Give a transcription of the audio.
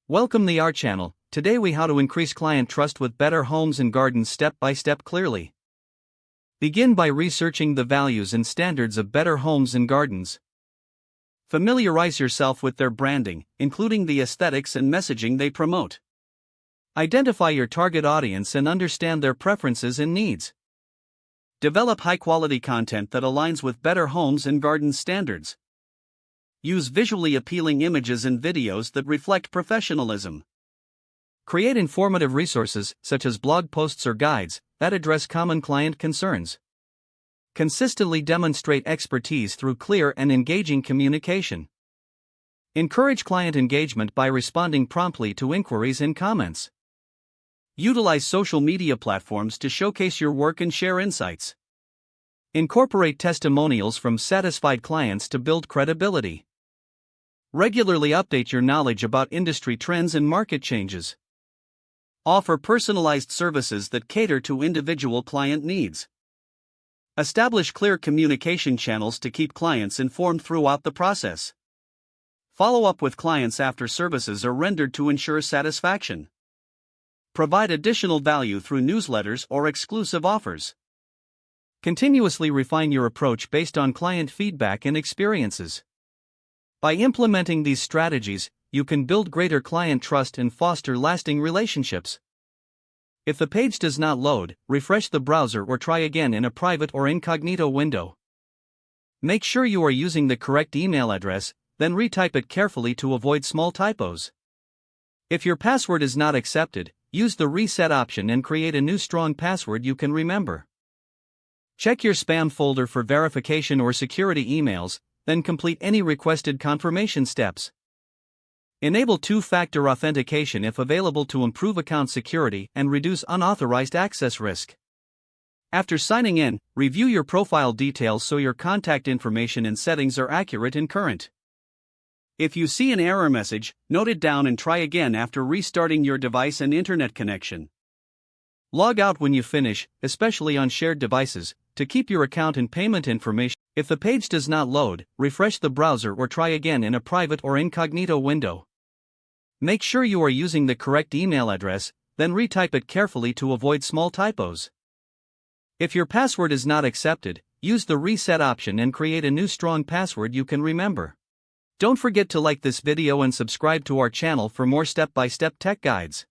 Welcome to our channel. Today we how to increase client trust with better homes and gardens step by step clearly. Begin by researching the values and standards of Better Homes and Gardens. Familiarize yourself with their branding, including the aesthetics and messaging they promote. Identify your target audience and understand their preferences and needs. Develop high-quality content that aligns with Better Homes and Gardens standards. Use visually appealing images and videos that reflect professionalism. Create informative resources, such as blog posts or guides, that address common client concerns. Consistently demonstrate expertise through clear and engaging communication. Encourage client engagement by responding promptly to inquiries and comments. Utilize social media platforms to showcase your work and share insights. Incorporate testimonials from satisfied clients to build credibility. Regularly update your knowledge about industry trends and market changes. Offer personalized services that cater to individual client needs. Establish clear communication channels to keep clients informed throughout the process. Follow up with clients after services are rendered to ensure satisfaction. Provide additional value through newsletters or exclusive offers. Continuously refine your approach based on client feedback and experiences. By implementing these strategies, you can build greater client trust and foster lasting relationships. If the page does not load, refresh the browser or try again in a private or incognito window. Make sure you are using the correct email address, then retype it carefully to avoid small typos. If your password is not accepted, use the reset option and create a new strong password you can remember. Check your spam folder for verification or security emails, then complete any requested confirmation steps. Enable two-factor authentication if available to improve account security and reduce unauthorized access risk. After signing in, review your profile details so your contact information and settings are accurate and current. If you see an error message, note it down and try again after restarting your device and internet connection. Log out when you finish, especially on shared devices, to keep your account and payment information. If the page does not load, refresh the browser or try again in a private or incognito window. Make sure you are using the correct email address, then retype it carefully to avoid small typos. If your password is not accepted, use the reset option and create a new strong password you can remember. Don't forget to like this video and subscribe to our channel for more step-by-step tech guides.